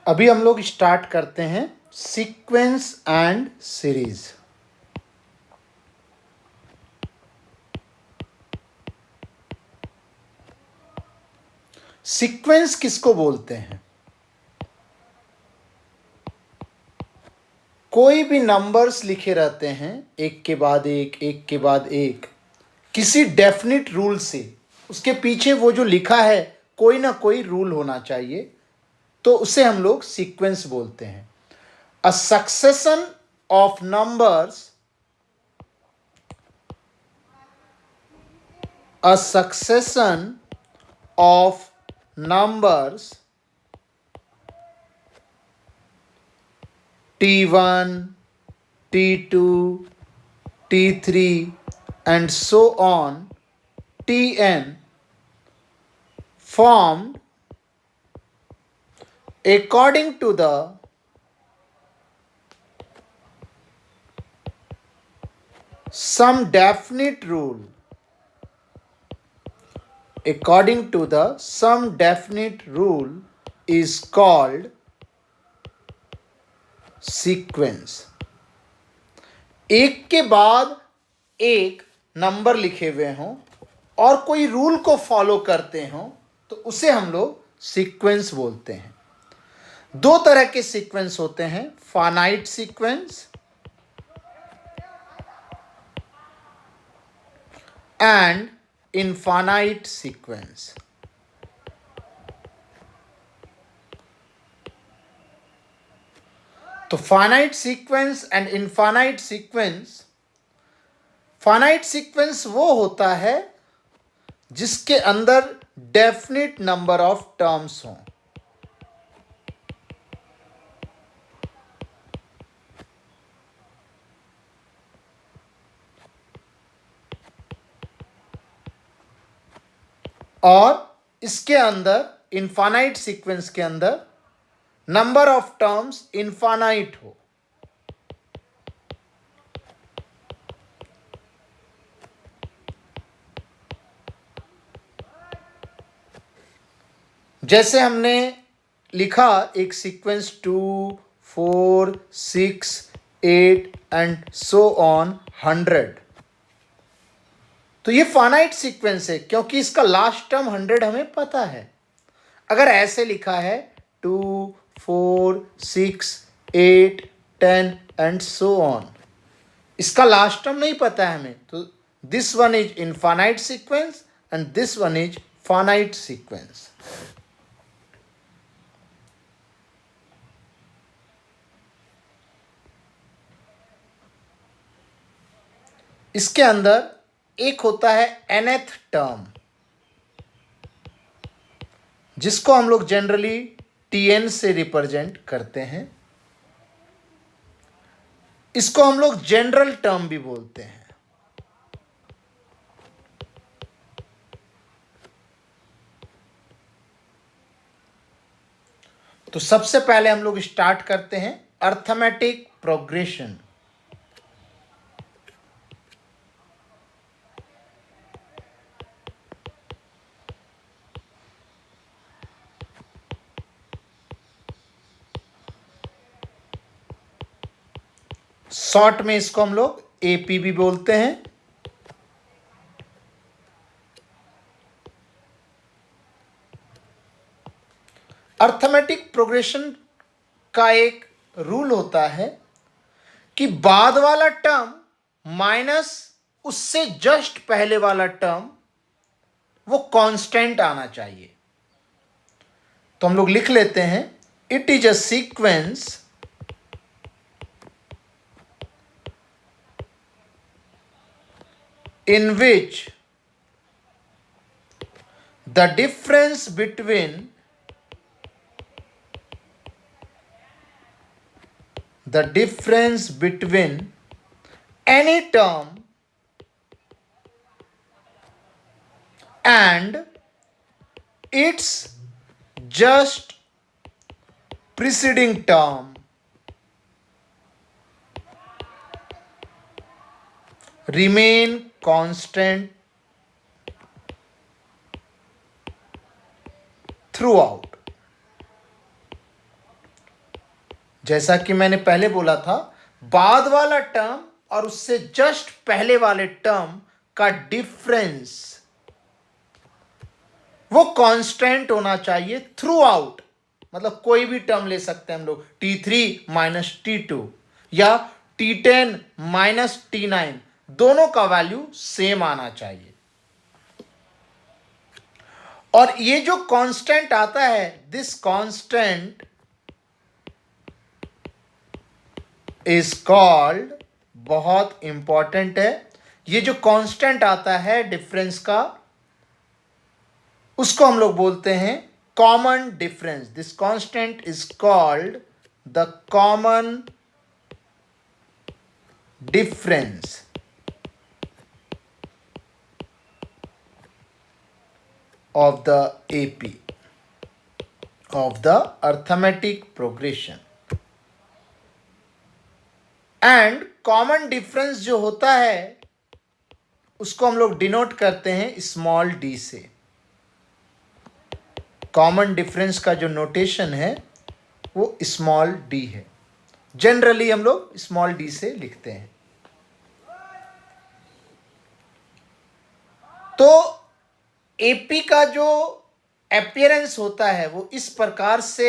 अभी हम लोग स्टार्ट करते हैं सीक्वेंस एंड सीरीज। सीक्वेंस किसको बोलते हैं? कोई भी नंबर्स लिखे रहते हैं एक के बाद एक, एक के बाद एक, किसी डेफिनिट रूल से। उसके पीछे वो जो लिखा है कोई ना कोई रूल होना चाहिए, तो उसे हम लोग सीक्वेंस बोलते हैं। अ succession of numbers, a succession of numbers t1, t2, t3 and so on tn formed according to the some definite rule, according to the some definite rule is called sequence। एक के बाद एक number लिखे हुए हों और कोई rule को फॉलो करते हों तो उसे हम लोग सीक्वेंस बोलते हैं। दो तरह के सीक्वेंस होते हैं, finite sequence and infinite sequence. तो finite sequence and infinite sequence, finite sequence वो होता है जिसके अंदर डेफिनिट नंबर ऑफ टर्म्स हों। और इसके अंदर इनफाइनाइट सीक्वेंस के अंदर नंबर ऑफ टर्म्स इनफाइनाइट हो। जैसे हमने लिखा एक सीक्वेंस 2, 4, 6, 8 एंड सो ऑन 100, तो ये फाइनाइट सीक्वेंस है क्योंकि इसका लास्ट टर्म 100 हमें पता है। अगर ऐसे लिखा है 2, 4, 6, 8, 10 एंड सो ऑन, इसका लास्ट टर्म नहीं पता है हमें, तो this one is infinite sequence and this one is finite sequence. इसके अंदर एक होता है nth टर्म, जिसको हम लोग जनरली tn से रिप्रेजेंट करते हैं। इसको हम लोग जनरल टर्म भी बोलते हैं। तो सबसे पहले हम लोग स्टार्ट करते हैं अर्थमेटिक प्रोग्रेशन। शॉर्ट में इसको हम लोग एपी भी बोलते हैं। अर्थमेटिक प्रोग्रेशन का एक रूल होता है कि बाद वाला टर्म माइनस उससे जस्ट पहले वाला टर्म वो कांस्टेंट आना चाहिए। तो हम लोग लिख लेते हैं, it is a sequence in which the difference between any term and its just preceding term remain constant throughout। जैसा कि मैंने पहले बोला था, बाद वाला टर्म और उससे जस्ट पहले वाले टर्म का डिफरेंस वो कांस्टेंट होना चाहिए थ्रू आउट। मतलब कोई भी टर्म ले सकते हैं हम लोग, T3 माइनस T2 या T10 माइनस T9, दोनों का वैल्यू सेम आना चाहिए। और ये जो कांस्टेंट आता है, दिस कांस्टेंट इज कॉल्ड, बहुत इंपॉर्टेंट है, ये जो कांस्टेंट आता है डिफरेंस का, उसको हम लोग बोलते हैं common difference. This constant is called the common difference of the AP, of the arithmetic progression। And common difference जो होता है उसको हम लोग डिनोट करते हैं स्मॉल डी से। कॉमन डिफरेंस का जो नोटेशन है वो स्मॉल डी है। जनरली हम लोग स्मॉल डी से लिखते हैं। तो एपी का जो अपीयरेंस होता है वो इस प्रकार से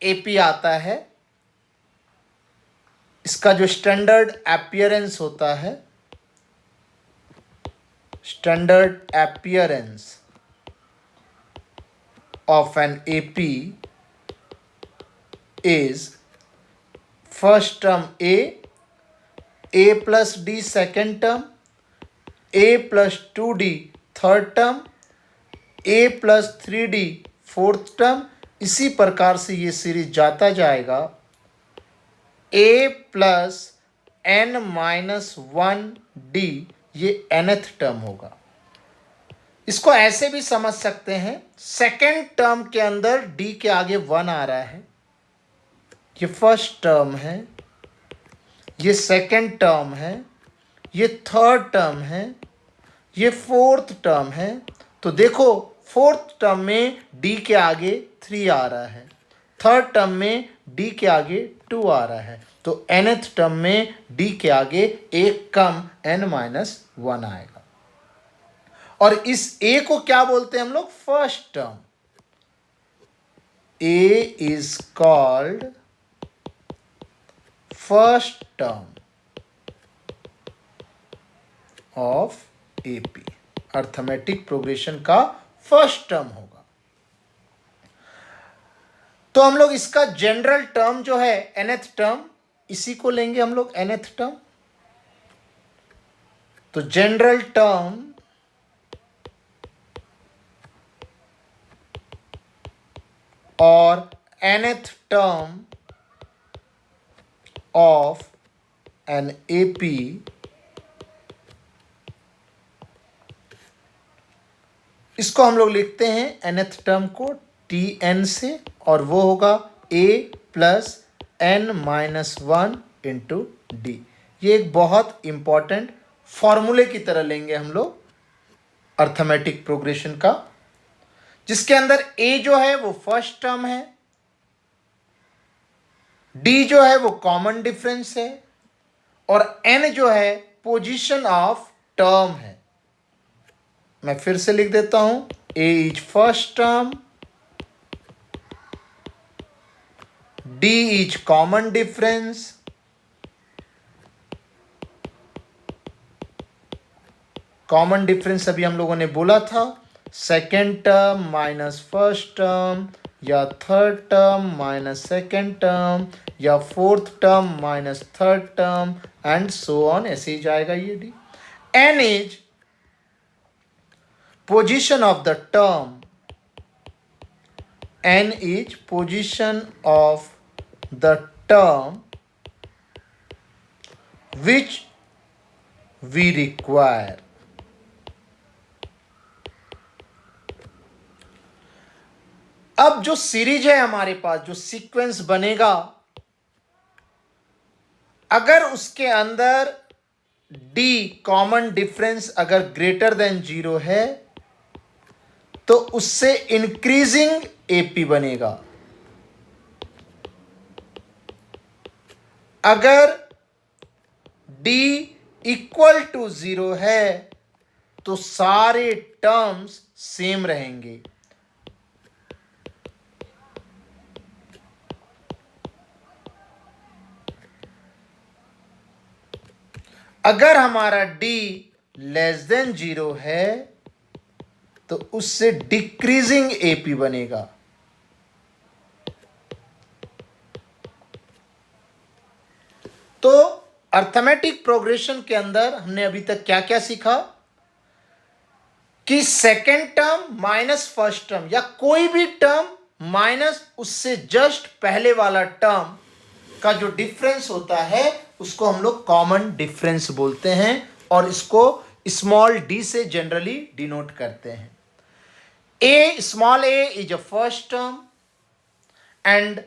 एपी आता है। इसका जो स्टैंडर्ड अपीयरेंस होता है, standard appearance of an AP is first term A plus D second term, A plus 2d third term, A plus 3d fourth term. इसी प्रकार से ये सीरीज जाता जाएगा। ए प्लस n माइनस 1d ये nth टर्म होगा। इसको ऐसे भी समझ सकते हैं, सेकेंड टर्म के अंदर d के आगे 1 आ रहा है, ये फर्स्ट टर्म है, ये सेकेंड टर्म है, ये थर्ड टर्म है, ये फोर्थ टर्म है। तो देखो फोर्थ टर्म में d के आगे 3 आ रहा है, थर्ड टर्म में d के आगे 2 आ रहा है, तो nth टर्म में d के आगे एक कम n माइनस 1 आएगा। और इस a को क्या बोलते हैं हम लोग? First term. a is called first term of AP, arithmetic progression का फर्स्ट टर्म होगा। तो हम लोग इसका जनरल टर्म जो है nth टर्म, इसी को लेंगे हम लोग nth टर्म। तो जनरल टर्म और nth term of an AP इसको हम लोग लिखते हैं nth टर्म को Tn से, और वो होगा a plus n minus 1 into D. ये एक बहुत इंपॉर्टेंट फॉर्मूले की तरह लेंगे हम लोग अर्थमेटिक प्रोग्रेशन का, जिसके अंदर a जो है वो फर्स्ट टर्म है, d जो है वो कॉमन डिफरेंस है, और n जो है पोजीशन ऑफ टर्म है। मैं फिर से लिख देता हूं, a is first term, d is common difference, common difference अभी हम लोगों ने बोला था, second term minus first term, या third term minus second term, या fourth term minus third term, and so on, ऐसे ही जाएगा ये D. n is position of the term, n is position of the term which we require। अब जो series है हमारे पास, जो सीक्वेंस बनेगा, अगर उसके अंदर d कॉमन डिफरेंस अगर ग्रेटर देन 0 है तो उससे इंक्रीजिंग एपी बनेगा। अगर d इक्वल टू 0 है तो सारे टर्म्स सेम रहेंगे। अगर हमारा d लेस देन 0 है तो उससे डिक्रीजिंग एपी बनेगा। तो अर्थमेटिक प्रोग्रेशन के अंदर हमने अभी तक क्या क्या सीखा कि second term minus first term या कोई भी टर्म माइनस उससे जस्ट पहले वाला टर्म का जो डिफरेंस होता है उसको हम लोग कॉमन डिफरेंस बोलते हैं और इसको स्मॉल डी से जनरली डिनोट करते हैं। A small A is a first term and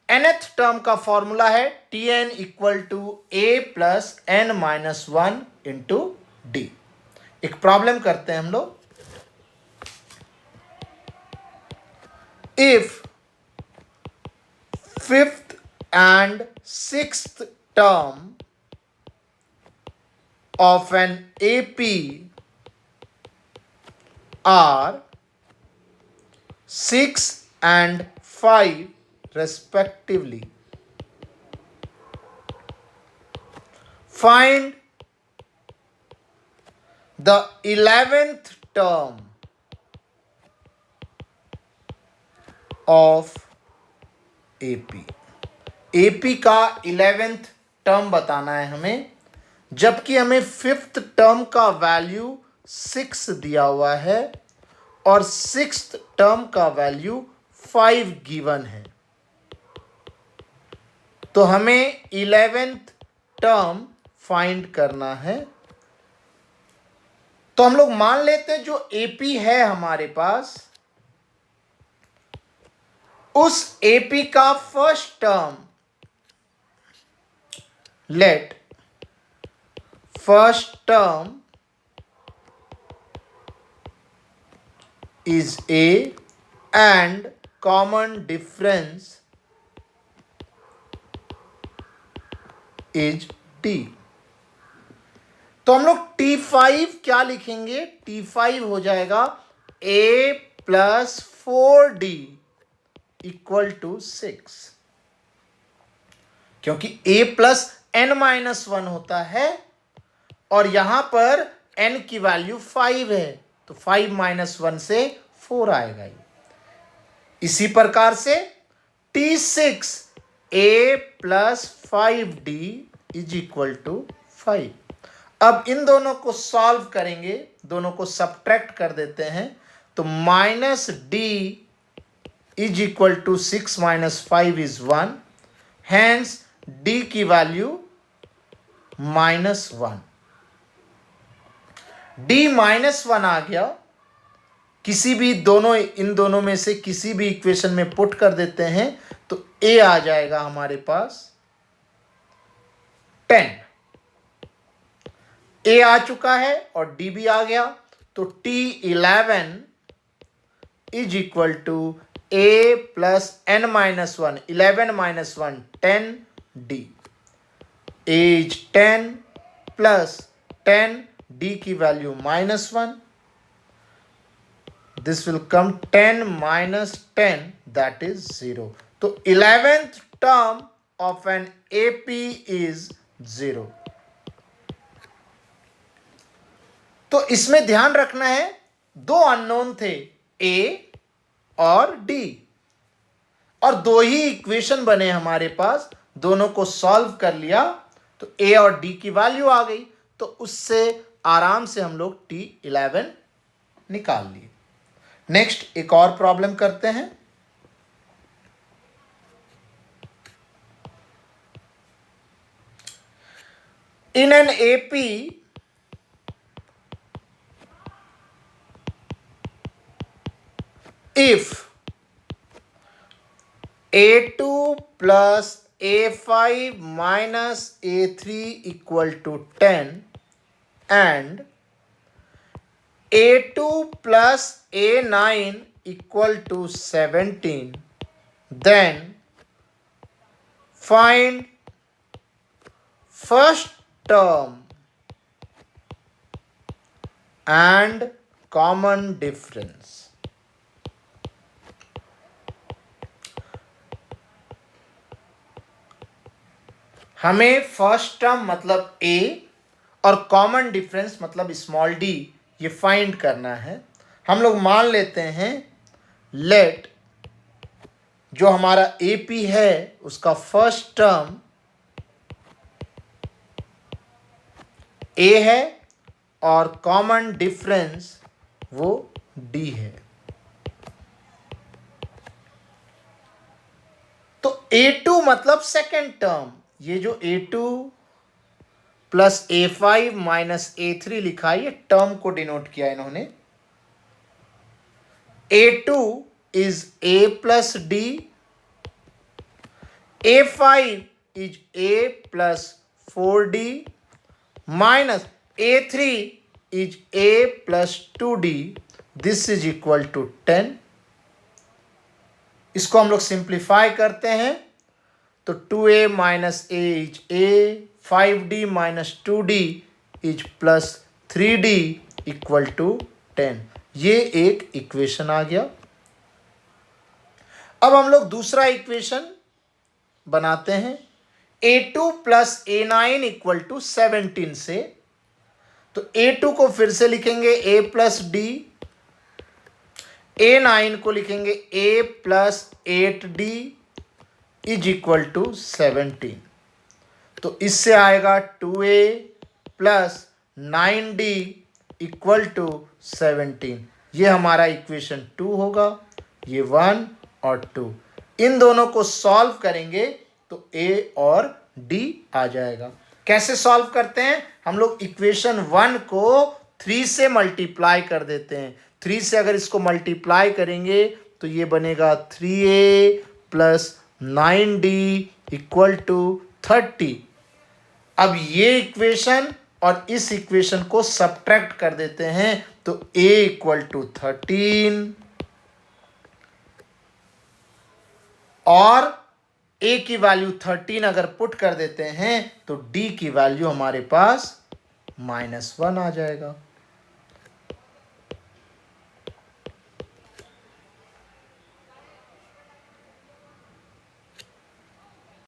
nth term का फॉर्मूला है Tn equal to A plus N minus 1 into D. एक प्रॉब्लम करते हैं हम लोग। If fifth and sixth term of an AP are 6 and 5 respectively. Find the 11th term of AP. AP का 11th term बताना है हमें, जबकि हमें फिफ्थ टर्म का वैल्यू 6 दिया हुआ है और सिक्स्थ टर्म का वैल्यू 5 गिवन है। तो हमें 11th टर्म फाइंड करना है। तो हम लोग मान लेते हैं जो एपी है हमारे पास, उस एपी का first term, let first term is A and common difference is D। तो हम लोग T5 क्या लिखेंगे? T5 हो जाएगा A plus 4D equal to 6, क्योंकि A प्लस n माइनस 1 होता है और यहां पर n की वैल्यू 5 है, तो 5 माइनस 1 से 4 आएगा। इसी प्रकार से T6 A plus 5D is equal to 5। अब इन दोनों को सॉल्व करेंगे, दोनों को सब्ट्रैक्ट कर देते हैं, तो minus D is equal to 6 minus 5 is 1, hence D की वैल्यू -1। D -1 आ गया। किसी भी इन दोनों में से किसी भी इक्वेशन में पुट कर देते हैं तो A आ जाएगा हमारे पास 10। A आ चुका है और D भी आ गया, तो T11 is equal to A plus n minus 1, 11 minus 1 10 D। A is 10 plus 10 D की value -1, this will come 10 minus 10 that is 0। तो 11th term of an AP is 0। तो इसमें ध्यान रखना है, दो अननोन थे A और D और दो ही इक्वेशन बने हमारे पास, दोनों को सॉल्व कर लिया तो A और D की वैल्यू आ गई, तो उससे आराम से हम लोग T11 निकाल लिए। नेक्स्ट एक और प्रॉब्लम करते हैं। In an AP if A2 plus A5 minus A3 equal to 10 and A2 plus A9 equal to 17, then find first term and common difference. हमें फर्स्ट टर्म मतलब a और कॉमन डिफरेंस मतलब small d ये find करना है। हम लोग मान लेते हैं लेट जो हमारा AP है उसका फर्स्ट टर्म a है और कॉमन डिफरेंस वो d है। तो A2 मतलब सेकेंड टर्म, ये जो A2 plus A5 minus A3 लिखा है ये टर्म को डिनोट किया इन्होंने। A2 is A plus D, A5 is A plus 4D minus A3 is A plus 2D, this is equal to 10। इसको हम लोग सिंप्लीफाई करते हैं तो 2A minus A is A, 5D minus 2D is plus 3D equal to 10। ये एक equation आ गया। अब हम लोग दूसरा इक्वेशन बनाते हैं A2 plus A9 equal to 17 से। तो A2 को फिर से लिखेंगे A प्लस D, A9 को लिखेंगे A plus 8D is equal to 17। तो इससे आएगा 2A plus 9D equal to 17। ये हमारा इक्वेशन 2 होगा, ये 1 और 2। इन दोनों को सॉल्व करेंगे तो A और D आ जाएगा। कैसे सॉल्व करते हैं? हम लोग इक्वेशन 1 को 3 से मल्टीप्लाई कर देते हैं। 3 से अगर इसको मल्टीप्लाई करेंगे तो ये बनेगा 3A plus 9D equal to 30। अब ये इक्वेशन और इस इक्वेशन को सब्ट्रैक्ट कर देते हैं तो A इक्वल टू 13 और A की वैल्यू 13 अगर पुट कर देते हैं तो D की वैल्यू हमारे पास -1 आ जाएगा।